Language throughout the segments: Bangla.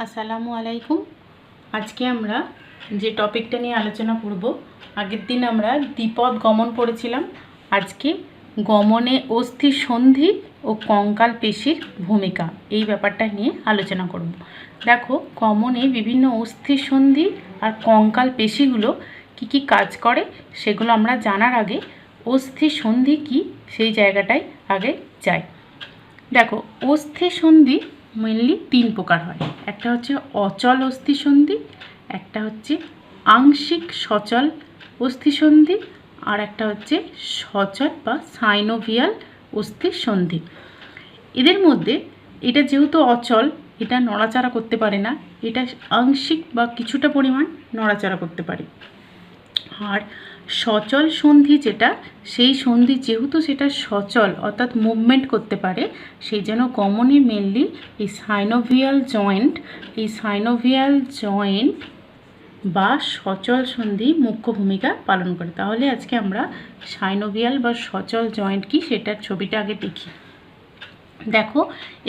আসসালামু আলাইকুম। আজকে আমরা যে টপিকটা নিয়ে আলোচনা করব, আগের দিন আমরা দ্বিপদ গমন পড়েছিলাম। আজকে গমনে অস্থি সন্ধি ও কঙ্কাল পেশির ভূমিকা, এই ব্যাপারটা নিয়ে আলোচনা করব। দেখো, গমনে বিভিন্ন অস্থি সন্ধি আর কঙ্কাল পেশিগুলো কি কি কাজ করে সেগুলো আমরা জানার আগে অস্থি সন্ধি কি সেই জায়গাটায় আগে যাই। দেখো, অস্থি সন্ধি মেনলি তিন প্রকার হয়। একটা হচ্ছে অচল অস্থিসন্ধি, একটা হচ্ছে আংশিক সচল অস্থিসন্ধি, আর একটা হচ্ছে সচল বা সাইনোভিয়াল অস্থিসন্ধি। এদের মধ্যে এটা যেহেতু অচল, এটা নড়াচড়া করতে পারে না, এটা আংশিক বা কিছুটা পরিমাণ নড়াচড়া করতে পারে। আর সচল সন্ধি যেটা, সেই সন্ধি যেহেতু সেটা সচল অর্থাৎ মুভমেন্ট করতে পারে, সেই জন্য গমনে মেনলি এই সাইনোভিয়াল জয়েন্ট বা সচল সন্ধি মুখ্য ভূমিকা পালন করে। তাহলে আজকে আমরা সাইনোভিয়াল বা সচল জয়েন্ট কি সেটার ছবিটা আগে দেখি। দেখো,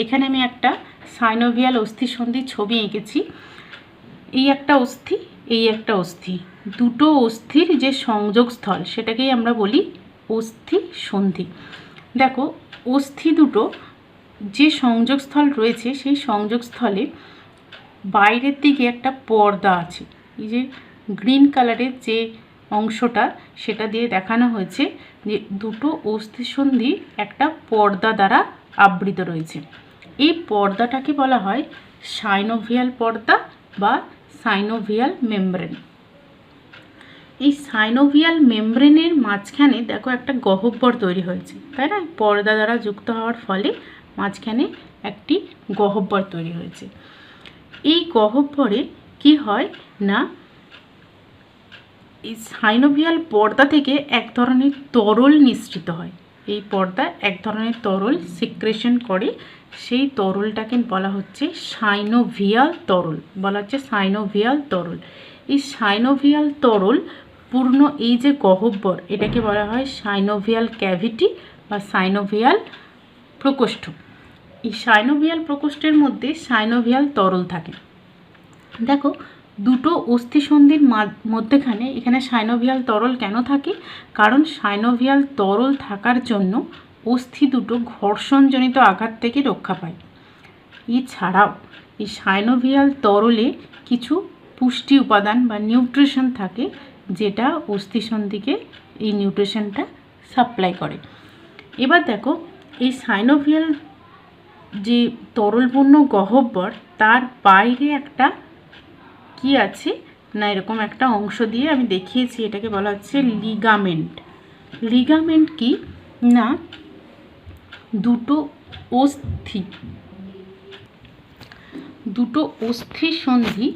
এখানে আমি একটা সাইনোভিয়াল অস্থিসন্ধির ছবি এঁকেছি। এই একটা অস্থি, এই একটা অস্থি, দুটো অস্থির যে সংযোগস্থল সেটাকেই আমরা বলি অস্থি সন্ধি। দেখো, অস্থি দুটো যে সংযোগস্থল রয়েছে, সেই সংযোগস্থলে বাইরের দিকে একটা পর্দা আছে। এই যে গ্রিন কালারের যে অংশটা, সেটা দিয়ে দেখানো হয়েছে যে দুটো অস্থিসন্ধি একটা পর্দা দ্বারা আবৃত রয়েছে। এই পর্দাটাকে বলা হয় সাইনোভিয়াল পর্দা বা সাইনোভিয়াল মেমব্রেন। এই সাইনোভিয়াল মেমব্রেনের মাঝখানে দেখো একটা গহ্বর তৈরি হয়েছে, তাই না? পর্দা দ্বারা যুক্ত হওয়ার ফলে মাঝখানে একটি গহ্বর তৈরি হয়েছে। এই গহ্বরে কি হয় না, এই সাইনোভিয়াল পর্দা থেকে এক ধরনের তরল নিঃসৃত হয়। এই পর্দা এক ধরনের তরল সিক্রেশন করে, সেই তরলটাকে বলা হচ্ছে সাইনোভিয়াল তরল, এই সাইনোভিয়াল তরল পূর্ণ এই যে গহ্বর, এটাকে বলা হয় সাইনোভিয়াল ক্যাভিটি বা সাইনোভিয়াল প্রকোষ্ঠ। এই সাইনোভিয়াল প্রকোষ্ঠের মধ্যে সাইনোভিয়াল তরল থাকে। দেখো, দুটো অস্থিসন্ধির মধ্যেখানে এখানে সাইনোভিয়াল তরল কেন থাকে? কারণ সাইনোভিয়াল তরল থাকার জন্য অস্থি দুটো ঘর্ষণজনিত আঘাত থেকে রক্ষা পায়। এছাড়াও এই সাইনোভিয়াল তরলে কিছু পুষ্টি উপাদান বা নিউট্রিশন থাকে, যেটা অস্থিসন্ধিকে এই নিউট্রিশনটা সাপ্লাই করে। এবার দেখো, এই সাইনোভিয়াল যে তরলপূর্ণ গহ্বর, তার বাইরে একটা কি আছে না, এরকম একটা অংশ দিয়ে আমি দেখিয়েছি, এটাকে বলা হচ্ছে লিগামেন্ট। লিগামেন্ট কি না, দুটো অস্থির সন্ধি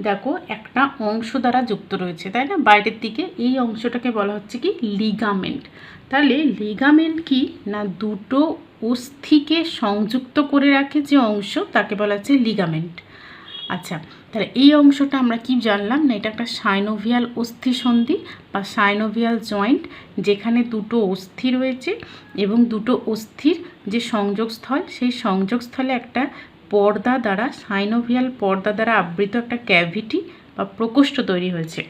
দেখো একটা অংশ দ্বারা যুক্ত রয়েছে, তাই না, বাইরের দিকে। এই অংশটাকে বলা হচ্ছে কি লিগামেন্ট। তাহলে লিগামেন্ট কি না, দুটো অস্থিকে সংযুক্ত করে রাখে যে অংশ, তাকে বলা হচ্ছে লিগামেন্ট। আচ্ছা, তাহলে এই অংশটা আমরা কি জানলাম না, এটা একটা সাইনোভিয়াল অস্থিসন্ধি বা সাইনোভিয়াল জয়েন্ট, যেখানে দুটো অস্থি রয়েছে এবং দুটো অস্থির যে সংযোগস্থল, সেই সংযোগস্থলে একটা পর্দা দ্বারা, সাইনোভিয়াল পর্দা দ্বারা আবৃত একটা ক্যাভিটি বা প্রকোষ্ঠ তৈরি হয়েছে।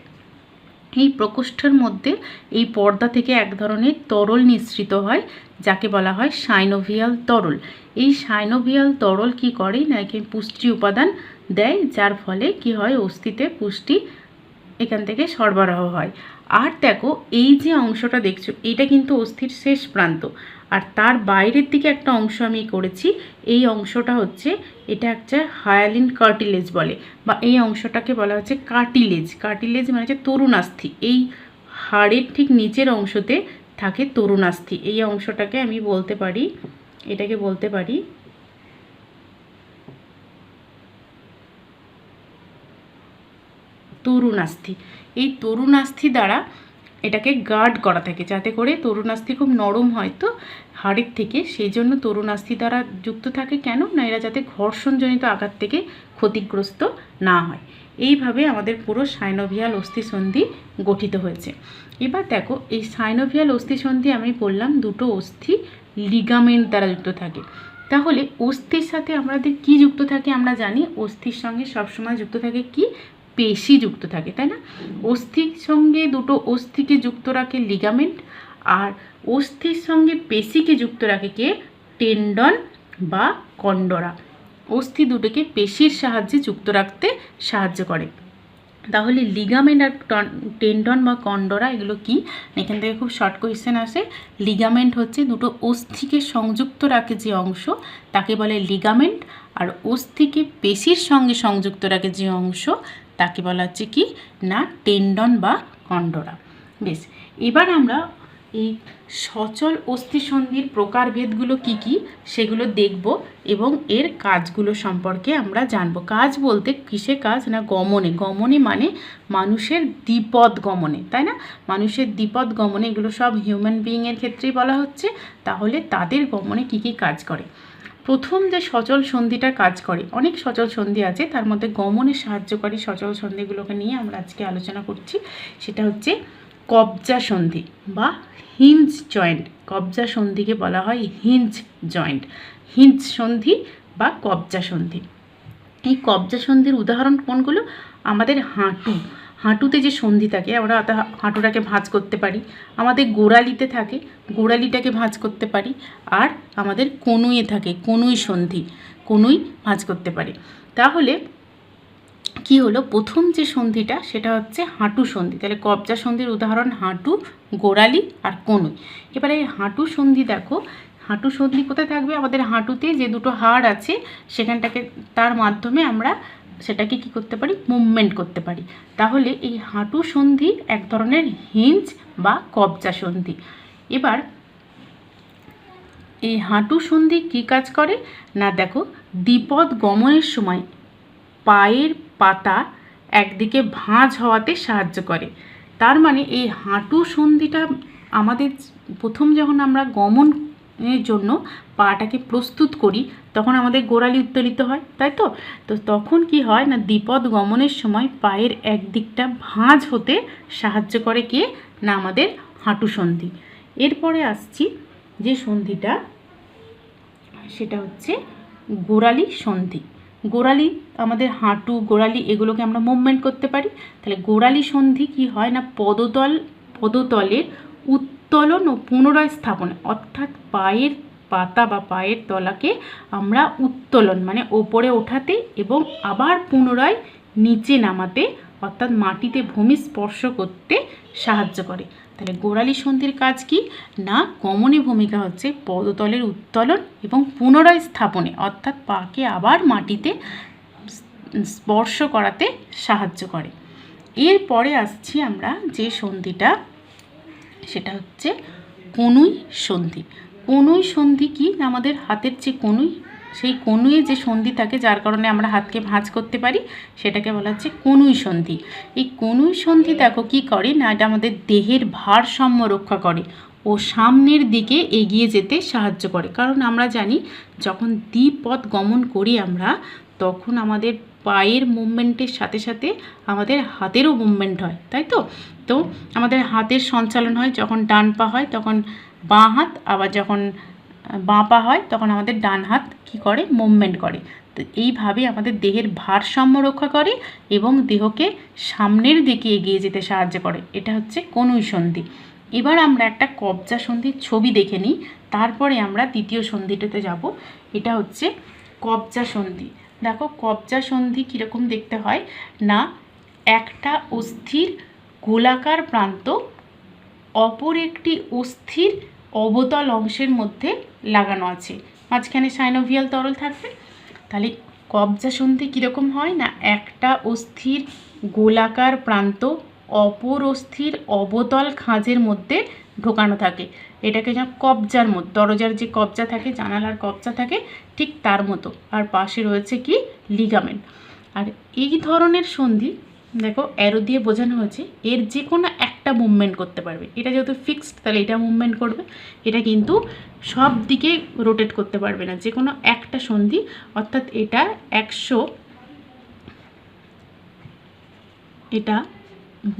এই প্রকোষ্ঠের মধ্যে এই পর্দা থেকে এক ধরনের তরল নিঃসৃত হয়, যাকে বলা হয় সাইনোভিয়াল তরল। এই সাইনোভিয়াল তরল কি করে না, একে পুষ্টি উপাদান দেয়, যার ফলে কি হয়, অস্থিতে পুষ্টি এখান থেকে সরবরাহ হয়। আর দেখো, এই যে অংশটা দেখছো, এটা কিন্তু অস্থির শেষ প্রান্ত, আর তার বাইরের দিকে একটা অংশ আমি করেছি। এই অংশটা হচ্ছে, এটা একটা হায়ালিন কার্টিলেজ বলে, বা এই অংশটাকে বলা হচ্ছে কার্টিলেজ মানে হচ্ছে তরুণাস্থি। এই হাড়ের ঠিক নিচের অংশতে থাকে তরুণাস্থি। এই অংশটাকে আমি বলতে পারি, এটাকে বলতে পারি তরুণাস্থি। এই তরুণাস্থি দ্বারা এটাকে গার্ড করা থাকে, যাতে করে তরুণাস্থি খুব নরম হয় তো হাড়ের থেকে, সেই জন্য তরুণাস্থি দ্বারা যুক্ত থাকে। কেন না, এরা যাতে ঘর্ষণজনিত আঘাত থেকে ক্ষতিগ্রস্ত না হয়। এইভাবে আমাদের পুরো সাইনোভিয়াল অস্থিসন্ধি গঠিত হয়েছে। এবার দেখো, এই সাইনোভিয়াল অস্থিসন্ধি আমি বললাম দুটো অস্থি লিগামেন্ট দ্বারা যুক্ত থাকে। তাহলে অস্থির সাথে আমাদের কি যুক্ত থাকে আমরা জানি, অস্থির সঙ্গে সবসময় যুক্ত থাকে কি, পেশি যুক্ত থাকে, তাই না? অস্থির সঙ্গে দুটো অস্থিকে যুক্ত রাখে লিগামেন্ট, আর অস্থির সঙ্গে পেশিকে যুক্ত রাখে কে, টেন্ডন বা কন্ডরা। অস্থি দুটোকে পেশির সাহায্যে যুক্ত রাখতে সাহায্য করে। তাহলে লিগামেন্ট আর টেন্ডন বা কন্ডরা এগুলো কি, এখান থেকে খুব শর্ট কোয়েশ্চেন আসে। লিগামেন্ট হচ্ছে দুটো অস্থিকে সংযুক্ত রাখে যে অংশ তাকে বলে লিগামেন্ট, আর অস্থিকে পেশির সঙ্গে সংযুক্ত রাখে যে অংশ তাকে বলা হচ্ছে কি না টেন্ডন বা কন্ডরা। বেশ, এবার আমরা এই সচল অস্থিসন্ধির প্রকারভেদগুলো কি কি সেগুলো দেখব এবং এর কাজগুলো সম্পর্কে আমরা জানব। কাজ বলতে কিসে কাজ না গমনে, গমনে মানে মানুষের দ্বিপদ গমনে, তাই না? মানুষের দ্বিপদ গমনে, এগুলো সব হিউম্যান বিইংয়ের ক্ষেত্রেই বলা হচ্ছে। তাহলে তাদের গমনে কি কি কাজ করে। প্রথম যে সচল সন্ধিটা কাজ করে, অনেক সচল সন্ধি আছে, তার মধ্যে গমনে সাহায্যকারী সচল সন্ধিগুলোকে নিয়ে আমরা আজকে আলোচনা করছি। সেটা হচ্ছে কবজা সন্ধি বা হিঞ্জ জয়েন্ট। কবজা সন্ধিকে বলা হয় হিঞ্জ জয়েন্ট, হিঞ্জ সন্ধি বা কবজা সন্ধি। এই কবজা সন্ধির উদাহরণ কোনগুলো, আমাদের হাঁটুতে যে সন্ধি থাকে আমরা হাঁটুটাকে ভাঁজ করতে পারি, আমাদের গোড়ালিতে থাকে গোড়ালিটাকে ভাঁজ করতে পারি, আর আমাদের কনুইয়ে থাকে কনুই সন্ধি, কনুই ভাঁজ করতে পারি। তাহলে কি হলো, প্রথম যে সন্ধিটা সেটা হচ্ছে হাঁটু সন্ধি। তাহলে কবজা সন্ধির উদাহরণ হাঁটু, গোড়ালি আর কনুই। এবারে এই হাঁটু সন্ধি দেখো, হাঁটু সন্ধি কোথায় থাকবে, আমাদের হাঁটুতে যে দুটো হাড় আছে সেখানটাকে, তার মাধ্যমে আমরা সেটাকে কি করতে পারি, মুভমেন্ট করতে পারি। তাহলে এই হাঁটু সন্ধি এক ধরনের হিঞ্জ বা কবজা সন্ধি। এবার এই হাঁটু সন্ধি কি কাজ করে না দেখো, দ্বিপদ গমনের সময় পায়ের পাতা একদিকে ভাঁজ হওয়াতে সাহায্য করে। তার মানে এই হাঁটু সন্ধিটা আমাদের প্রথম যখন আমরা গমনের জন্য পাটাকে প্রস্তুত করি তখন আমাদের গোড়ালি উত্তোলিত হয়, তাই তো? তো তখন কি হয় না, দ্বিপদ গমনের সময় পায়ের একদিকটা ভাঁজ হতে সাহায্য করে কে না আমাদের হাঁটু সন্ধি। এরপরে আসছি যে সন্ধিটা সেটা হচ্ছে গোড়ালি সন্ধি। গোড়ালি, আমাদের হাঁটু গোড়ালি এগুলোকে আমরা মুভমেন্ট করতে পারি। তাহলে গোড়ালি সন্ধি কি হয় না, পদতলের উত্তোলন ও পুনরায় স্থাপন, অর্থাৎ পায়ের পাতা বা পায়ের তলাকে আমরা উত্তোলন মানে ওপরে ওঠাতে এবং আবার পুনরায় নিচে নামাতে, অর্থাৎ মাটিতে ভূমি স্পর্শ করতে সাহায্য করে। তাহলে গোড়ালি সন্ধির কাজ কি না, গমনে ভূমিকা হচ্ছে পদতলের উত্তোলন এবং পুনরায় স্থাপনে, অর্থাৎ পাকে আবার মাটিতে স্পর্শ করাতে সাহায্য করে। এরপরে আসছি আমরা যে সন্ধিটা সেটা হচ্ছে কনুই সন্ধি। কনুই সন্ধি কি না, আমাদের হাতের যে কনুই, সেই কনুইয়ে যে সন্ধি থাকে যার কারণে আমরা হাতকে ভাঁজ করতে পারি সেটাকে বলা হচ্ছে কনুই সন্ধি। এই কনুই সন্ধি দেখো কি করে না, এটা আমাদের দেহের ভারসাম্য রক্ষা করে ও সামনের দিকে এগিয়ে যেতে সাহায্য করে। কারণ আমরা জানি যখন দ্বিপদ গমন করি আমরা, তখন আমাদের পায়ের মুভমেন্টের সাথে সাথে আমাদের হাতেরও মুভমেন্ট হয়, তাই তো? তো আমাদের হাতের সঞ্চালন হয়, যখন ডান পা হয় তখন বাঁ হাত, আবার যখন বাঁ পা হয় তখন আমাদের ডান হাত কি করে, মুভমেন্ট করে। তো এইভাবে আমাদের দেহের ভারসাম্য রক্ষা করে এবং দেহকে সামনের দিকে এগিয়ে যেতে সাহায্য করে। এটা হচ্ছে কনুই সন্ধি। এবার আমরা একটা কবজা সন্ধির ছবি দেখে নিই, তারপরে আমরা দ্বিতীয় সন্ধিটাতে যাব। এটা হচ্ছে কবজা সন্ধি। দেখো কবজা সন্ধি কীরকম দেখতে হয় না, একটা অস্থির গোলাকার প্রান্ত অপর একটি অস্থির অবতল অংশের মধ্যে লাগানো আছে, মাঝখানে সাইনোভিয়াল তরল থাকবে। তাহলে কবজা সন্ধি কীরকম হয় না, একটা অস্থির গোলাকার প্রান্ত অপর অস্থির অবতল খাঁজের মধ্যে ঢোকানো থাকে। এটাকে যেন কবজার মতো, দরজার যে কবজা থাকে, জানালার কবজা থাকে, ঠিক তার মতো। আর পাশে রয়েছে কি লিগামেন্ট। আর এই ধরনের সন্ধি দেখো অ্যারো দিয়ে বোঝানো হয়েছে, এর যে কোনো একটা মুভমেন্ট করতে পারবে। এটা যেহেতু ফিক্সড তাহলে এটা মুভমেন্ট করবে, এটা কিন্তু সব দিকে রোটেট করতে পারবে না, যে কোনো একটা সন্ধি, অর্থাৎ এটা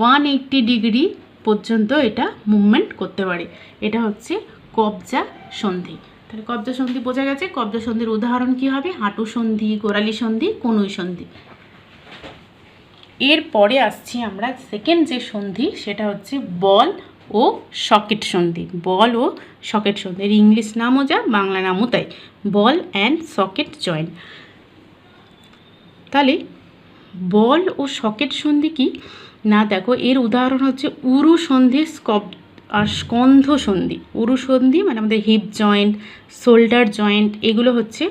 180 ডিগ্রি পর্যন্ত এটা মুভমেন্ট করতে পারে। এটা হচ্ছে কবজা সন্ধি। তাহলে কব্জা সন্ধি বোঝা গেছে। কব্জা সন্ধির উদাহরণ কি হবে? হাঁটু সন্ধি, গোড়ালি সন্ধি, কনুই সন্ধি। এরপরে আসছি আমরা সেকেন্ড যে সন্ধি, সেটা হচ্ছে বল ও সকেট সন্ধি। বল ও সকেট সন্ধি, এর ইংলিশ নামও যা, বাংলা নামও তাই, বল অ্যান্ড সকেট জয়েন্ট। তাহলে বল ও সকেট সন্ধি কি না, দেখো এর উদাহরণ হচ্ছে উরু সন্ধি আর স্কন্ধ সন্ধি। উরু সন্ধি মানে আমাদের হিপ জয়েন্ট, শোল্ডার জয়েন্ট, এগুলো হচ্ছে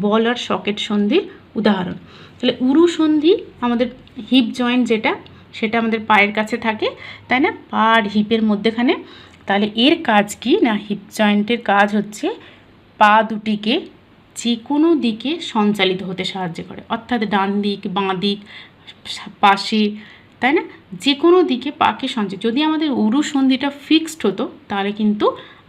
বল আর সকেট সন্ধির উদাহরণ। তাহলে উরু সন্ধি আমাদের হিপ জয়েন্ট যেটা, সেটা আমাদের পায়ের কাছে থাকে, তাই না, পা আর হিপের মধ্যেখানে। তাহলে এর কাজ কি না, হিপ জয়েন্টের কাজ হচ্ছে পা দুটিকে যে কোনো দিকে সঞ্চালিত হতে সাহায্য করে, অর্থাৎ ডান দিক, বাঁ দিক, পাশে, তাই না, যে কোনো দিকে পাকে সঞ্চালিত। যদি আমাদের উরু সন্ধিটা ফিক্সড হতো তাহলে কিন্তু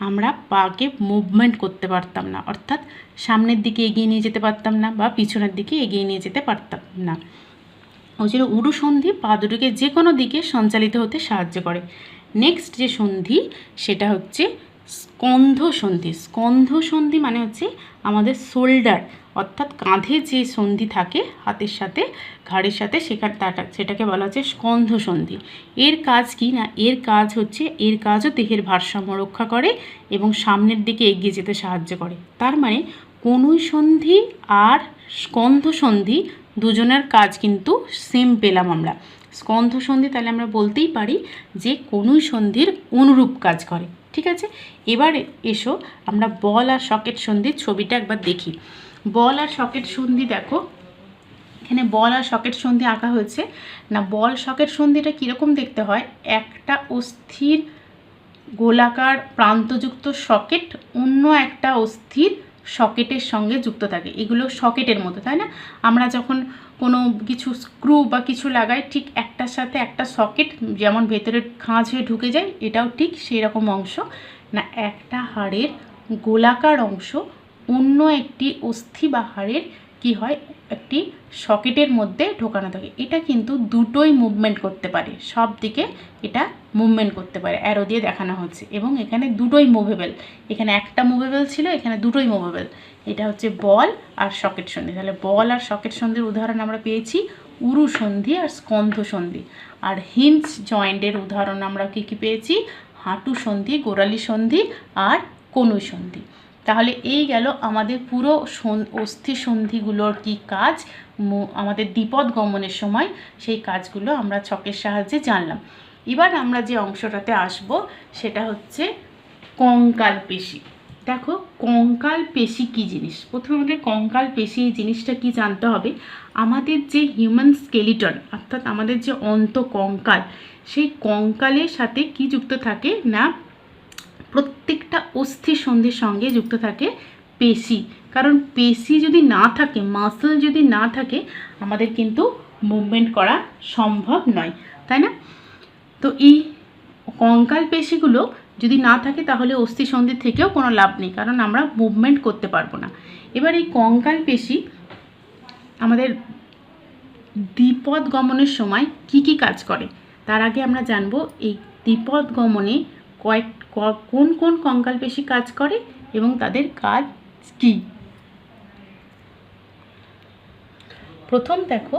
আমরা পাকে মুভমেন্ট করতে পারতাম না, অর্থাৎ সামনের দিকে এগিয়ে নিয়ে যেতে পারতাম না বা পিছনের দিকে এগিয়ে নিয়ে যেতে পারতাম না। ওই জন্য উরু সন্ধি পা দুটিকে যে কোনো দিকে সঞ্চালিত হতে সাহায্য করে। নেক্সট যে সন্ধি সেটা হচ্ছে স্কন্ধ সন্ধি। স্কন্ধ সন্ধি মানে হচ্ছে আমাদের শোল্ডার, অর্থাৎ কাঁধে যে সন্ধি থাকে হাতের সাথে, ঘাড়ের সাথে, সেটাকে বলা হচ্ছে স্কন্ধ সন্ধি। এর কাজ কি না, এর কাজ হচ্ছে, এর কাজও দেহের ভারসাম্য রক্ষা করে এবং সামনের দিকে এগিয়ে যেতে সাহায্য করে। তার মানে কনুই সন্ধি আর স্কন্ধ সন্ধি দুজনের কাজ কিন্তু সেম পেলাম আমরা। স্কন্ধ সন্ধি তাহলে আমরা বলতেই পারি যে কনুই সন্ধির অনুরূপ কাজ করে। ঠিক আছে, এবার এসো আমরা বল আর সকেট সন্ধির ছবিটা একবার দেখি। বল আর সকেট সন্ধি দেখো, এখানে বল আর সকেট সন্ধি আঁকা হয়েছে না। বল সকেট সন্ধিটা কীরকম দেখতে হয়, একটা অস্থির গোলাকার প্রান্তযুক্ত সকেট অন্য একটা অস্থির সকেটের সঙ্গে যুক্ত থাকে। এগুলো সকেটের মতো, তাই না? আমরা যখন কোনো কিছু স্ক্রু বা কিছু লাগাই, ঠিক একটার সাথে একটা সকেট যেমন ভেতরে খাঁজ হয়ে ঢুকে যায়, এটাও ঠিক সেই রকম অংশ না। একটা হাড়ের গোলাকার অংশ অন্য একটি অস্থি বা হাড়ের কি হয়, একটি সকেটের মধ্যে ঢোকানো থাকে। এটা কিন্তু দুটোই মুভমেন্ট করতে পারে, সব দিকে এটা মুভমেন্ট করতে পারে, অ্যারো দিয়ে দেখানো হচ্ছে। এবং এখানে দুটোই মুভেবল, এখানে একটা মুভেবল ছিল, এখানে দুটোই মুভেবল। এটা হচ্ছে বল আর সকেট সন্ধি। তাহলে বল আর সকেট সন্ধির উদাহরণ আমরা পেয়েছি উরু সন্ধি আর স্কন্ধ সন্ধি। আর হিঞ্জ জয়েন্টের উদাহরণ আমরা কী কী পেয়েছি, হাঁটু সন্ধি, গোড়ালি সন্ধি আর কনুই সন্ধি। তাহলে এই গেল আমাদের পুরো অস্থি সন্ধিগুলোর কি কাজ, আমাদের দ্বিপদ গমনের সময় সেই কাজগুলো আমরা ছকের সাহায্যে জানলাম। এবার আমরা যে অংশটাতে আসব সেটা হচ্ছে কঙ্কাল পেশি। দেখো কঙ্কাল পেশি কী জিনিস, প্রথমে আমাদের কঙ্কাল পেশি এই জিনিসটা কি জানতে হবে। আমাদের যে হিউম্যান স্কেলিটন, অর্থাৎ আমাদের যে অন্তঃকঙ্কাল, সেই কঙ্কালের সাথে কি যুক্ত থাকে না, প্রত্যেকটা অস্থি সন্ধির সঙ্গে যুক্ত থাকে পেশি। কারণ পেশি যদি না থাকে, মাসল যদি না থাকে, আমাদের কিন্তু মুভমেন্ট করা সম্ভব নয়, তাই না? তো এই কঙ্কাল পেশিগুলো যদি না থাকে তাহলে অস্থি সন্ধির থেকেও কোনো লাভ নেই, কারণ আমরা মুভমেন্ট করতে পারবো না। এবার এই কঙ্কাল পেশি আমাদের দ্বিপদ গমনের সময় কি কি কাজ করে, তার আগে আমরা জানবো এই দ্বিপদ গমনে কোন কোন কঙ্কাল পেশি কাজ করে এবং তাদের কাজ কি। প্রথম দেখো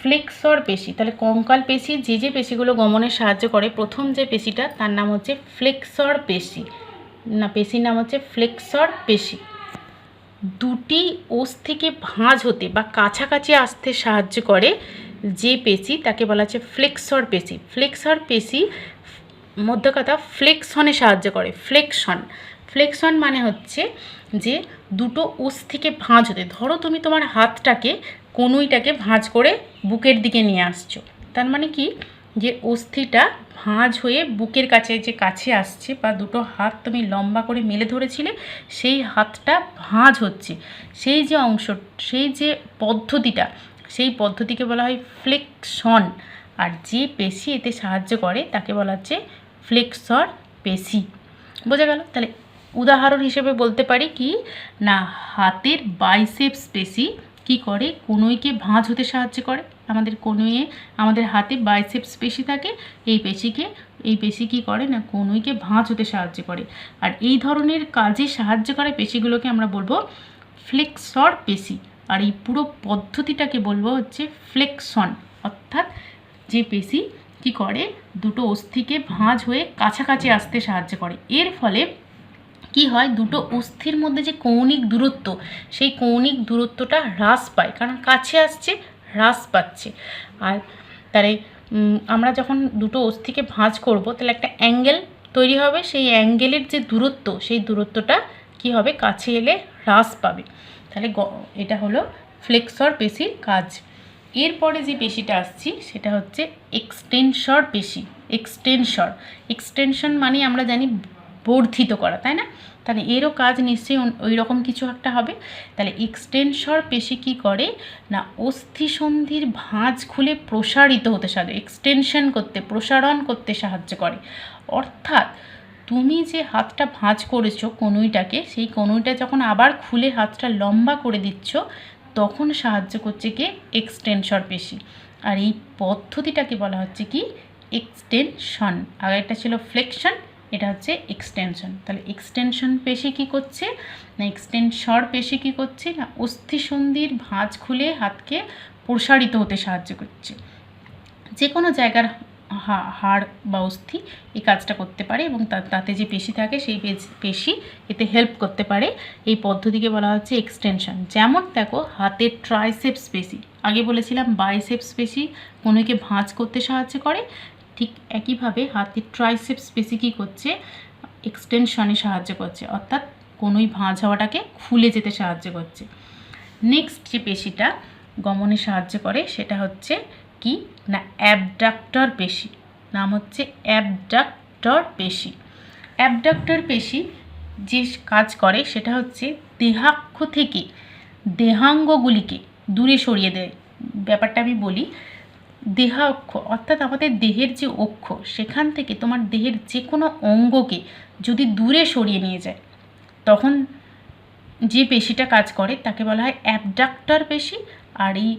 ফ্লেক্সর পেশি। তাহলে কঙ্কাল পেশি যে যে পেশিগুলো গমনে সাহায্য করে, প্রথম যে পেশিটা তার নাম হচ্ছে ফ্লেক্সর পেশি, না পেশির নাম হচ্ছে ফ্লেক্সর পেশি। দুটি অস্থিকে ভাঁজ হতে বা কাছাকাছি আসতে সাহায্য করে যে পেশি, তাকে বলা হচ্ছে ফ্লেক্সর পেশি। ফ্লেক্সর পেশি মধ্যে কথা ফ্লেকশনে সাহায্য করে। ফ্লেকশন মানে হচ্ছে যে দুটো অস্থিকে ভাঁজ হতে, ধরো তুমি তোমার হাতটাকে, কনুইটাকে ভাঁজ করে বুকের দিকে নিয়ে আসছো, তার মানে কি যে অস্থিটা ভাঁজ হয়ে বুকের কাছে যে কাছে আসছে, বা দুটো হাত তুমি লম্বা করে মেলে ধরেছিলে, সেই হাতটা ভাঁজ হচ্ছে, সেই যে অংশ, সেই যে পদ্ধতিটা, সেই পদ্ধতিকে বলা হয় ফ্লেকশন। আর যে পেশি এতে সাহায্য করে তাকে বলা হচ্ছে ফ্লেক্সর পেশি। বোঝা গেল? তাহলে উদাহরণ হিসেবে বলতে পারি কি না, হাতের বাইসেপস পেশি কি করে, কনুইকে ভাঁজ হতে সাহায্য করে, আমাদের কনুইয়ে আমাদের হাতে বাইসেপস পেশি থাকে। এই পেশি কী করে না কনুইকে ভাঁজ হতে সাহায্য করে। আর এই ধরনের কাজে সাহায্য করা পেশিগুলোকে আমরা বলবো ফ্লেক্সর পেশি। আর এই পুরো পদ্ধতিটাকে বলবো হচ্ছে ফ্লেকশন, অর্থাৎ যে পেশি কী করে দুটো অস্থিকে ভাঁজ হয়ে কাছাকাছি আসতে সাহায্য করে। এর ফলে কি হয়, দুটো অস্থির মধ্যে যে কৌণিক দূরত্ব, সেই কৌণিক দূরত্বটা হ্রাস পায়, কারণ কাছে আসছে, হ্রাস পাচ্ছে। আর তাহলে আমরা যখন দুটো অস্থিকে ভাঁজ করব তাহলে একটা অ্যাঙ্গেল তৈরি হবে, সেই অ্যাঙ্গেলের যে দূরত্ব, সেই দূরত্বটা কি হবে, কাছে এলে হ্রাস পাবে। তাহলে এটা হলো ফ্লেক্সর পেশির কাজ। এরপরে যে পেশিটা আসছি সেটা হচ্ছে এক্সটেনসর পেশি। এক্সটেনশন মানে আমরা জানি বর্ধিত করা, তাই না? তাহলে এরও কাজ নিশ্চয়ই ওই রকম কিছু একটা হবে। তাহলে এক্সটেনসর পেশি কী করে না অস্থিসন্ধির ভাঁজ খুলে প্রসারিত হতে সাহায্য, এক্সটেনশন করতে, প্রসারণ করতে সাহায্য করে। অর্থাৎ তুমি যে হাতটা ভাঁজ করেছো কনুইটাকে, সেই কনুইটা যখন আবার খুলে হাতটা লম্বা করে দিচ্ছ তখন সাহায্য করছে কি এক্সটেনসর পেশি। আর এই পদ্ধতিটাকে বলা হচ্ছে কি এক্সটেনশন। আগেরটা ছিল ফ্লেকশন, এটা হচ্ছে এক্সটেনশন। তাহলে এক্সটেনশন পেশি কী করছে না এক্সটেনসর পেশি কী করছে না অস্থিসন্ধির ভাঁজ খুলে হাতকে প্রসারিত হতে সাহায্য করছে। যে কোনো জায়গার হাড় বা অস্থি এই কাজটা করতে পারে এবং তাতে যে পেশি থাকে সেই পেশি এতে হেল্প করতে পারে। এই পদ্ধতিকে বলা হচ্ছে এক্সটেনশন। যেমন দেখো হাতের ট্রাইসেপস পেশি, আগে বলেছিলাম বাইসেপস পেশি কনুইকে ভাঁজ করতে সাহায্য করে, ঠিক একইভাবে হাতের ট্রাইসেপস পেশি কী করছে এক্সটেনশনে সাহায্য করছে, অর্থাৎ কনুই ভাঁজ হওয়াটাকে খুলে যেতে সাহায্য করছে। নেক্সট যে পেশিটা গমনে সাহায্য করে সেটা হচ্ছে কি না অ্যাবডাক্টর পেশি। নাম হচ্ছে অ্যাবডাক্টর পেশি। অ্যাবডাক্টর পেশি যে কাজ করে সেটা হচ্ছে দেহাক্ষ থেকে দেহাঙ্গগুলিকে দূরে সরিয়ে দেয়। ব্যাপারটা আমি বলি, দেহাক্ষ অর্থাৎ আমাদের দেহের যে অক্ষ, সেখান থেকে তোমার দেহের যে কোনো অঙ্গকে যদি দূরে সরিয়ে নিয়ে যায় তখন যে পেশিটা কাজ করে তাকে বলা হয় অ্যাবডাক্টর পেশি। আর এই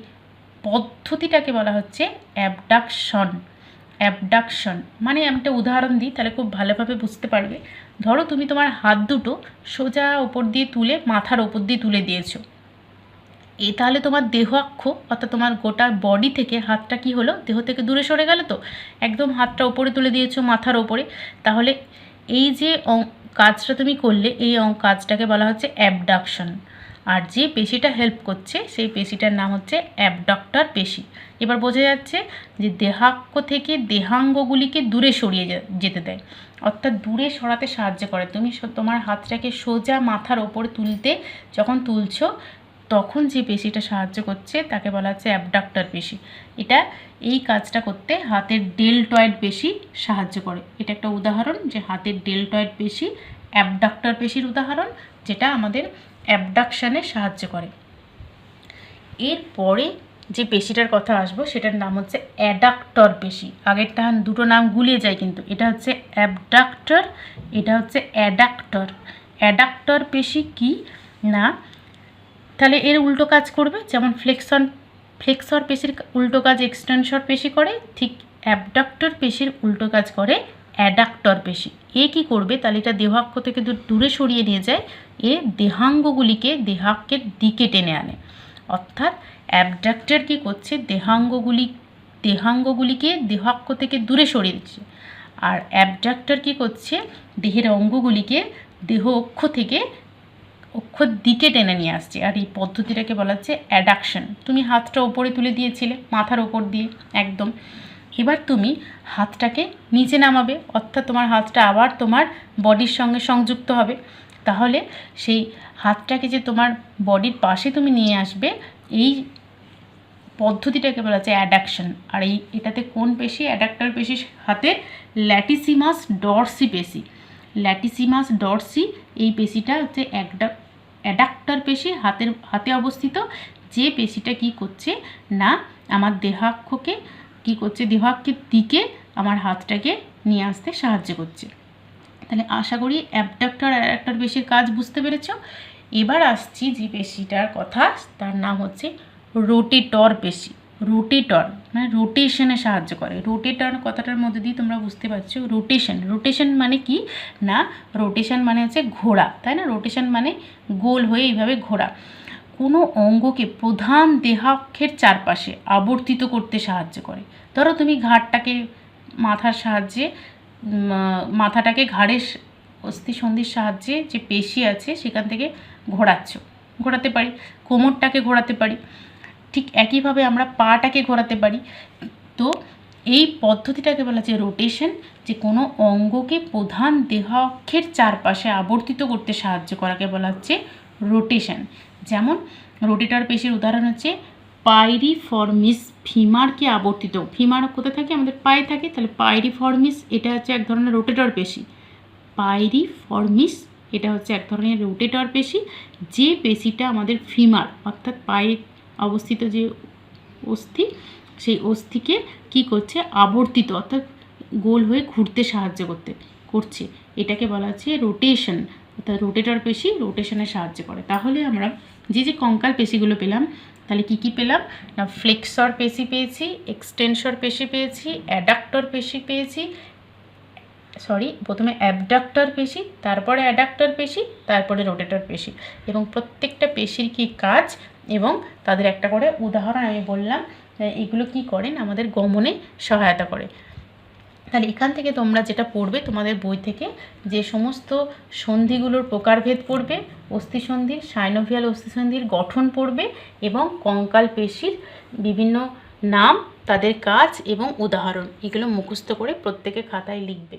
পদ্ধতিটাকে বলা হচ্ছে অ্যাবডাকশন। মানে আমি একটা উদাহরণ দিই তাহলে খুব ভালোভাবে বুঝতে পারবে। ধরো তুমি তোমার হাত দুটো সোজা ওপর দিয়ে তুলে মাথার ওপর দিয়ে তুলে দিয়েছো, তাহলে তোমার দেহ অক্ষ অর্থাৎ তোমার গোটা বডি থেকে হাতটা কি হলো, দেহ থেকে দূরে সরে গেল। তো একদম হাতটা ওপরে তুলে দিয়েছো মাথার ওপরে, তাহলে এই যে কাজটা তুমি করলে এই কাজটাকে বলা হচ্ছে অ্যাবডাকশন। আর যে পেশিটা হেল্প করছে সেই পেশিটার নাম হচ্ছে অ্যাবডাক্টর পেশি। এবার বোঝা যাচ্ছে যে দেহাক্ষ থেকে দেহাঙ্গগুলিকে দূরে সরিয়ে যেতে দেয়, অর্থাৎ দূরে সরাতে সাহায্য করে। তুমি তোমার হাতটাকে সোজা মাথার ওপরে যখন তুলছো তখন যে পেশিটা সাহায্য করছে তাকে বলা হচ্ছে অ্যাবডাক্টর পেশি। এই কাজটা করতে হাতের ডেলটয়েড পেশি সাহায্য করে। এটা একটা উদাহরণ যে হাতের ডেলটয়েড পেশি অ্যাবডাক্টর পেশির উদাহরণ, যেটা আমাদের অ্যাবডাকশানে সাহায্য করে। এরপরে যে পেশিটার কথা আসবো সেটার নাম হচ্ছে অ্যাডাক্টর পেশি। আগেরটা দুটো নাম গুলিয়ে যায় কিন্তু, এটা হচ্ছে অ্যাবডাক্টর, এটা হচ্ছে অ্যাডাক্টর। অ্যাডাক্টর পেশি কি না, তাহলে এর উল্টো কাজ করবে। যেমন ফ্লেক্সর পেশির উল্টো কাজ এক্সটেনসর পেশি করে, ঠিক অ্যাবডাক্টর পেশির উল্টো কাজ করে অ্যাডাক্টর পেশি। এ কী করবে, তাহলে এটা দেহাক্ষ থেকে দূরে সরিয়ে নিয়ে যায়, এ দেহাঙ্গগুলিকে দেহাক্যের দিকে টেনে আনে। অর্থাৎ অ্যাবডাক্টর কী করছে, দেহাঙ্গগুলিকে দেহাক্ষ থেকে দূরে সরিয়ে দিচ্ছে, আর অ্যাবডাক্টর কী করছে, দেহের অঙ্গগুলিকে দেহ অক্ষর দিকে টেনে নিয়ে আসছে। আর এই পদ্ধতিটাকে বলা হচ্ছে অ্যাডাকশন। তুমি হাতটা ওপরে তুলে দিয়েছিলে মাথার ওপর দিয়ে একদম, এবার তুমি হাতটাকে নিচে নামাবে, অর্থাৎ তোমার হাতটা আবার তোমার বডির সঙ্গে সংযুক্ত হবে। তাহলে সেই হাতটাকে যে তোমার বডির পাশে তুমি নিয়ে আসবে, এই পদ্ধতিটাকে বলা হচ্ছে অ্যাডাকশন। আর এটাতে কোন পেশি, অ্যাডাক্টর পেশি হাতের ল্যাটিসিমাস ডরসি পেশি। ল্যাটিসিমাস ডরসি এই পেশিটা হচ্ছে অ্যাডাক্টর পেশি, হাতে অবস্থিত। যে পেশিটা কি করছে না আমার দেহাক্ষকে কি করছে, দেহাক্ষের দিকে আমার হাতটাকে নিয়ে আসতে সাহায্য করছে। তাহলে আশা করি অ্যাডাক্টর পেশির কাজ বুঝতে পেরেছ। এবার আসছি যে পেশিটার কথা, তার নাম হচ্ছে রোটেটর পেশি। রোটেটর মানে রোটেশনে সাহায্য করে। রোটেটর কথাটার মধ্যে দিয়ে তোমরা বুঝতে পারছো রোটেশন। রোটেশন মানে কি না, রোটেশন মানে হচ্ছে ঘোরা, তাই না? রোটেশন মানে গোল হয়ে এইভাবে ঘোরা। কোনো অঙ্গকে প্রধান দেহাক্ষের চারপাশে আবর্তিত করতে সাহায্য করে। ধরো তুমি ঘাড়টাকে মাথার সাহায্যে মাথাটাকে ঘাড়ের অস্থিসন্ধির সাহায্যে যে পেশি আছে সেখান থেকে ঘোরাতে পারি, কোমরটাকে ঘোরাতে পারি, ঠিক একইভাবে আমরা পাটাকে ঘোরাতে পারি। তো এই পদ্ধতিটাকে বলা হচ্ছে রোটেশন, যে কোনো অঙ্গকে প্রধান দেহাক্ষের চারপাশে আবর্তিত করতে সাহায্য করাকে বলা হচ্ছে রোটেশন। যেমন রোটেটর পেশির উদাহরণ হচ্ছে পাইরিফর্মিস, ফিমারকে আবর্তিত। ফিমার কোথায় থাকে? আমাদের পায়ে থাকে, তাহলে পাইরিফর্মিস এটা হচ্ছে এক ধরনের রোটেটর পেশি। পাইরিফর্মিস এটা হচ্ছে এক ধরনের রোটেটর পেশি, যে পেশিটা আমাদের ফিমার অর্থাৎ পায়ে অবস্থিত যে অস্থি, সেই অস্থিকে কি করছে? আবর্তিত অর্থাৎ গোল হয়ে ঘুরতে সাহায্য করছে, এটাকে বলা হচ্ছে রোটেশন। অর্থাৎ রোটেটর পেশি রোটেশনে সাহায্য করে। তাহলে আমরা যে কঙ্কাল পেশিগুলো পেলাম, তাহলে কি পেলাম না, ফ্লেক্সর পেশি পেয়েছি, এক্সটেনসর পেশি পেয়েছি, অ্যাডাক্টর পেশি পেয়েছি, প্রথমে অ্যাবডাক্টর পেশি, তারপরে অ্যাডাক্টর পেশি, তারপরে রোটেটর পেশি, এবং প্রত্যেকটা পেশির কি কাজ এবং তাদের একটা করে উদাহরণ আমি বললাম। এগুলো কি করেন? আমাদের গমনে সহায়তা করে। তাহলে এখান থেকে তোমরা যেটা পড়বে, তোমাদের বই থেকে যে সমস্ত সন্ধিগুলোর প্রকারভেদ পড়বে, অস্থিসন্ধির, সাইনোভিয়াল অস্থিসন্ধির গঠন পড়বে এবং কঙ্কাল পেশির বিভিন্ন নাম, তাদের কাজ এবং উদাহরণ, এগুলো মুখস্থ করে প্রত্যেকে খাতায় লিখবে।